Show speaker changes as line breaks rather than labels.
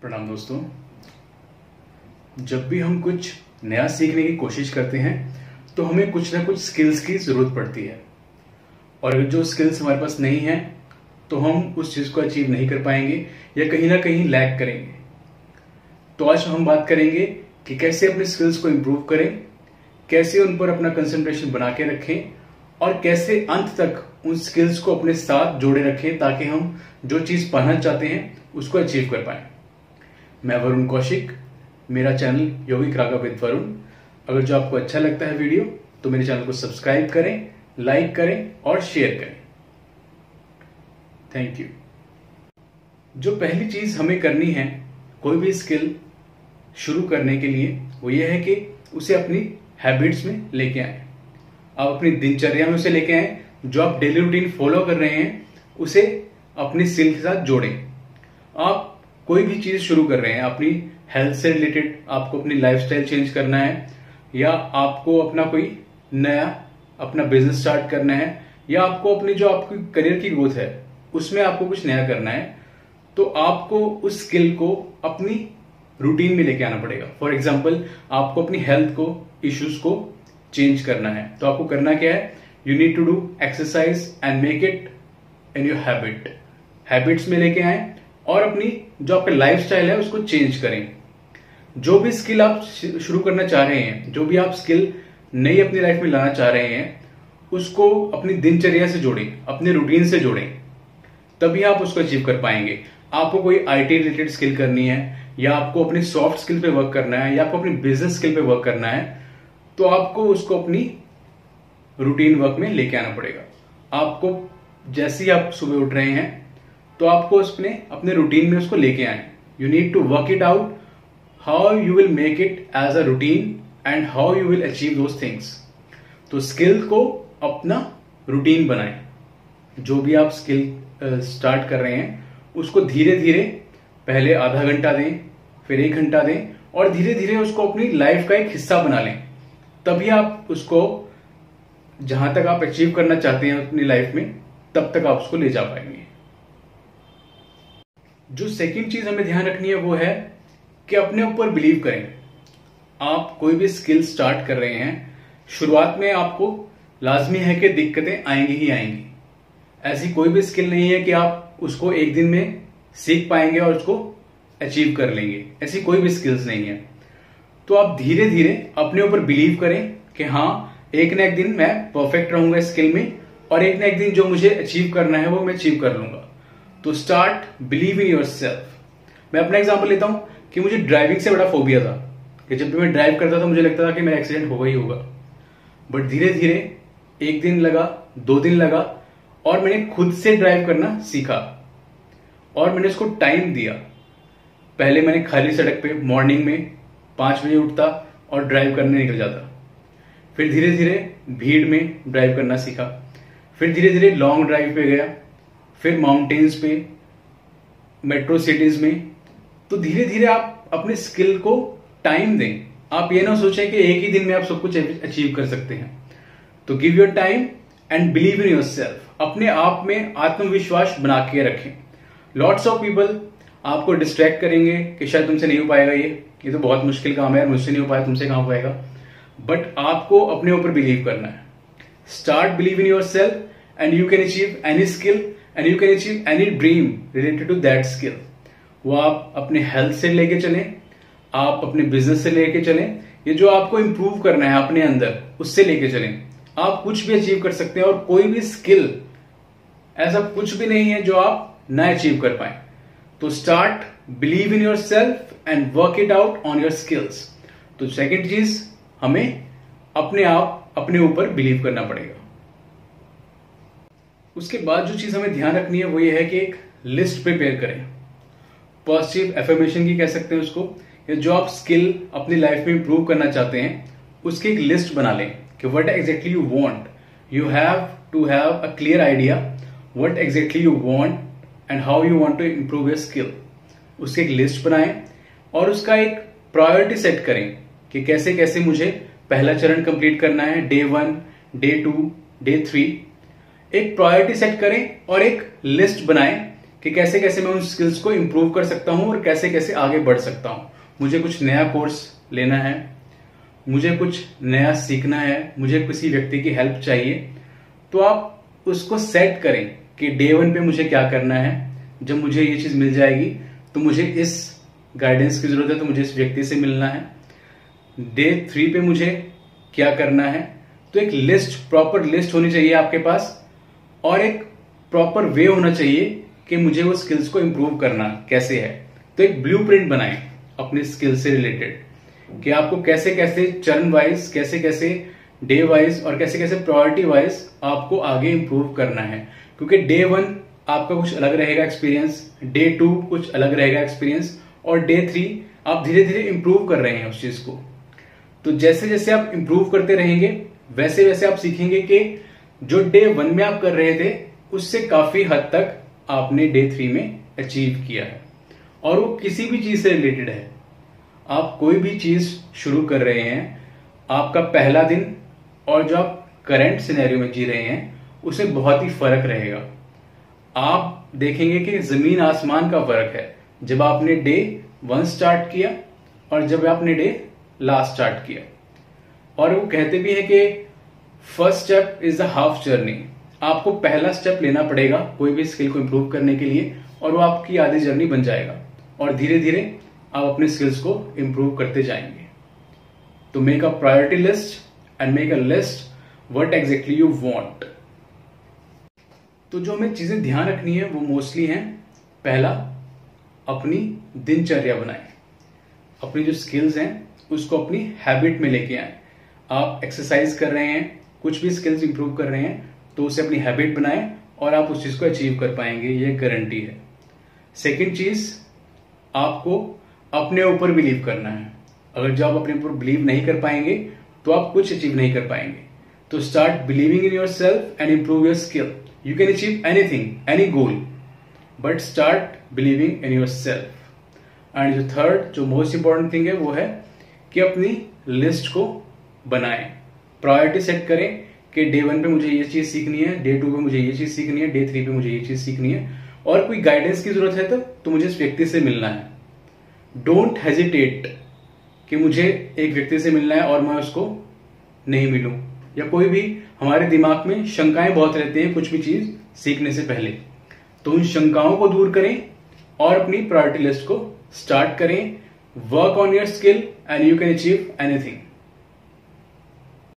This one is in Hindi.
प्रणाम दोस्तों। जब भी हम कुछ नया सीखने की कोशिश करते हैं तो हमें कुछ ना कुछ स्किल्स की ज़रूरत पड़ती है, और अगर जो स्किल्स हमारे पास नहीं है तो हम उस चीज़ को अचीव नहीं कर पाएंगे या कहीं ना कहीं लैग करेंगे। तो आज हम बात करेंगे कि कैसे अपने स्किल्स को इम्प्रूव करें, कैसे उन पर अपना कंसंट्रेशन बना के रखें और कैसे अंत तक उन स्किल्स को अपने साथ जोड़े रखें ताकि हम जो चीज़ पाना चाहते हैं उसको अचीव कर पाएं। मैं वरुण कौशिक, मेरा channel yogic Raga with Varun. अगर जो आपको अच्छा लगता है वीडियो तो मेरे चैनल को सब्सक्राइब करें, लाइक करें और शेयर करें। Thank you. जो पहली चीज हमें करनी है कोई भी स्किल शुरू करने के लिए वो ये है कि उसे अपनी हैबिट्स में लेके आए। आप अपनी दिनचर्या में उसे लेके आए, जो आप डेली रूटीन फॉलो कर रहे हैं उसे अपनी स्किल के साथ जोड़ें। आप कोई भी चीज शुरू कर रहे हैं, अपनी हेल्थ से रिलेटेड आपको अपनी लाइफस्टाइल चेंज करना है, या आपको अपना कोई नया अपना बिजनेस स्टार्ट करना है, या आपको अपनी जो आपकी करियर की ग्रोथ है उसमें आपको कुछ नया करना है, तो आपको उस स्किल को अपनी रूटीन में लेके आना पड़ेगा। फॉर एग्जाम्पल, आपको अपनी हेल्थ को इश्यूज को चेंज करना है तो आपको करना क्या है, you need to do exercise and make it in your habits में लेके आए और अपनी जो आपका लाइफस्टाइल है उसको चेंज करें। जो भी स्किल आप शुरू करना चाह रहे हैं, जो भी आप स्किल नई अपनी लाइफ में लाना चाह रहे हैं, उसको अपनी दिनचर्या से जोड़ें, अपने रूटीन से जोड़ें, तभी आप उसको अचीव कर पाएंगे। आपको कोई आईटी रिलेटेड स्किल करनी है, या आपको अपनी सॉफ्ट स्किल पे वर्क करना है, या आपको अपनी बिजनेस स्किल पे वर्क करना है, तो आपको उसको अपनी रूटीन वर्क में लेके आना पड़ेगा। आपको जैसे ही आप सुबह उठ रहे हैं तो आपको अपने रूटीन में उसको लेके आए। You need to work it out how you will make it as a routine and how you will achieve those things. तो स्किल को अपना रूटीन बनाएं। जो भी आप स्किल स्टार्ट कर रहे हैं उसको धीरे धीरे पहले आधा घंटा दें, फिर 1 घंटा दें, और धीरे धीरे उसको अपनी लाइफ का एक हिस्सा बना लें। तभी आप उसको जहां तक आप अचीव करना चाहते हैं अपनी लाइफ में, तब तक आप उसको ले जा पाएंगे। जो सेकंड चीज हमें ध्यान रखनी है वो है कि अपने ऊपर बिलीव करें। आप कोई भी स्किल स्टार्ट कर रहे हैं, शुरुआत में आपको लाजमी है कि दिक्कतें आएंगी ही आएंगी। ऐसी कोई भी स्किल नहीं है कि आप उसको एक दिन में सीख पाएंगे और उसको अचीव कर लेंगे। ऐसी कोई भी स्किल्स नहीं है। तो आप धीरे धीरे अपने ऊपर बिलीव करें कि हाँ, एक ना एक दिन मैं परफेक्ट रहूंगा इस स्किल में, और एक ना एक दिन जो मुझे अचीव करना है वो मैं अचीव कर लूंगा। तो start believe in your self. मैं अपना एग्जाम्पल लेता हूं कि मुझे ड्राइविंग से बड़ा फोबिया था कि जब भी मैं ड्राइव करता था मुझे लगता था कि मेरा एक्सीडेंट होगा ही होगा। बट धीरे धीरे 1 दिन लगा, 2 दिन लगा, और मैंने खुद से ड्राइव करना सीखा और मैंने उसको टाइम दिया। पहले मैंने खाली सड़क पे मॉर्निंग में 5 बजे उठता और ड्राइव करने निकल जाता। फिर धीरे धीरे भीड़ में ड्राइव करना सीखा। फिर धीरे धीरे लॉन्ग ड्राइव पे गया, फिर माउंटेन्स पे, मेट्रो सिटीज में। तो धीरे धीरे आप अपने स्किल को टाइम दें। आप ये ना सोचें कि एक ही दिन में आप सब कुछ अचीव कर सकते हैं। तो give your time and believe in your self. अपने आप में आत्मविश्वास बना के रखें। लॉट्स ऑफ पीपल आपको डिस्ट्रैक्ट करेंगे कि शायद तुमसे नहीं हो पाएगा, ये तो बहुत मुश्किल काम है, मुझसे नहीं हो पाया, तुमसे कहां हो पाएगा। बट आपको अपने ऊपर बिलीव करना है। Start believe in yourself and you can achieve any skill and you can achieve any dream related to that skill. वो आप अपने हेल्थ से लेके चलें, आप अपने बिजनेस से लेके चलें, ये जो आपको इंप्रूव करना है अपने अंदर उससे लेके चलें। आप कुछ भी अचीव कर सकते हैं, और कोई भी स्किल ऐसा कुछ भी नहीं है जो आप ना अचीव कर पाए। तो start believe in yourself and work it out on your skills. तो सेकंड चीज, हमें अपने ऊपर बिलीव करना पड़ेगा। उसके बाद जो चीज हमें ध्यान रखनी है वो ये है कि एक लिस्ट प्रिपेयर करें। पॉजिटिव एफर्मेशन की कह सकते हैं उसको, या जो आप स्किल अपनी लाइफ में इंप्रूव करना चाहते हैं उसकी एक लिस्ट बना लें कि what exactly you want. You have to have a clear idea what exactly you want and how you want to improve your skill. उसकी एक लिस्ट बनाएं और उसका एक प्रायोरिटी सेट करें कि कैसे कैसे मुझे पहला चरण कंप्लीट करना है, डे 1, डे 2, डे 3। एक प्रायोरिटी सेट करें और एक लिस्ट बनाएं कि कैसे कैसे मैं उन स्किल्स को इंप्रूव कर सकता हूं और कैसे कैसे आगे बढ़ सकता हूं। मुझे कुछ नया कोर्स लेना है, मुझे कुछ नया सीखना है, मुझे किसी व्यक्ति की हेल्प चाहिए, तो आप उसको सेट करें कि डे 1 पे मुझे क्या करना है। जब मुझे ये चीज मिल जाएगी तो मुझे इस गाइडेंस की जरूरत है, तो मुझे इस व्यक्ति से मिलना है। डे 3 पे मुझे क्या करना है। तो एक लिस्ट, प्रॉपर लिस्ट होनी चाहिए आपके पास, और एक प्रॉपर वे होना चाहिए कि मुझे वो स्किल्स को इंप्रूव करना कैसे है। तो एक ब्लूप्रिंट बनाएं अपने स्किल से रिलेटेड कि आपको कैसे कैसे चरण वाइज, कैसे कैसे डे वाइज और कैसे कैसे प्रायोरिटी वाइज आपको आगे इंप्रूव करना है। क्योंकि डे 1 आपका कुछ अलग रहेगा एक्सपीरियंस, डे 2 कुछ अलग रहेगा एक्सपीरियंस, और डे 3 आप धीरे धीरे इंप्रूव कर रहे हैं उस चीज को। तो जैसे जैसे आप इंप्रूव करते रहेंगे वैसे वैसे आप सीखेंगे कि जो डे 1 में आप कर रहे थे उससे काफी हद तक आपने डे 3 में अचीव किया है। और वो किसी भी चीज से रिलेटेड है। आप कोई भी चीज शुरू कर रहे हैं, आपका पहला दिन और जो आप करंट सिनेरियो में जी रहे हैं उसमें बहुत ही फर्क रहेगा। आप देखेंगे कि जमीन आसमान का फर्क है जब आपने डे 1 स्टार्ट किया और जब आपने डे लास्ट स्टार्ट किया। और वो कहते भी हैं कि first step is the half journey. आपको पहला स्टेप लेना पड़ेगा कोई भी स्किल को इंप्रूव करने के लिए, और वो आपकी आधी जर्नी बन जाएगा, और धीरे धीरे आप अपने स्किल्स को इंप्रूव करते जाएंगे। तो make a priority list and make a list what exactly you want. तो जो हमें चीजें ध्यान रखनी है वो मोस्टली हैं, पहला अपनी दिनचर्या बनाएं, अपनी जो स्किल्स हैं उसको अपनी हैबिट में लेके आए। आप एक्सरसाइज कर रहे हैं, कुछ भी स्किल्स इंप्रूव कर रहे हैं, तो उसे अपनी हैबिट बनाएं और आप उस चीज को अचीव कर पाएंगे, ये गारंटी है। सेकंड चीज, आपको अपने ऊपर बिलीव करना है। अगर जब आप अपने ऊपर बिलीव नहीं कर पाएंगे तो आप कुछ अचीव नहीं कर पाएंगे। तो start believing in yourself and improve your skill. You can achieve anything, any goal, but start believing in yourself. And जो थर्ड, जो मोस्ट इंपॉर्टेंट थिंग है वो है कि अपनी लिस्ट को बनाएं, प्रायोरिटी सेट करें कि डे 1 पे मुझे ये चीज सीखनी है, डे 2 पे मुझे ये चीज सीखनी है, डे 3 पे मुझे ये चीज सीखनी है, और कोई गाइडेंस की जरूरत है तो मुझे इस व्यक्ति से मिलना है। डोंट हेजिटेट कि मुझे एक व्यक्ति से मिलना है और मैं उसको नहीं मिलूं, या कोई भी हमारे दिमाग में शंकाएं बहुत रहती हैं कुछ भी चीज सीखने से पहले। तो उन शंकाओं को दूर करें और अपनी प्रायोरिटी लिस्ट को स्टार्ट करें। Work on your skill and you can achieve anything.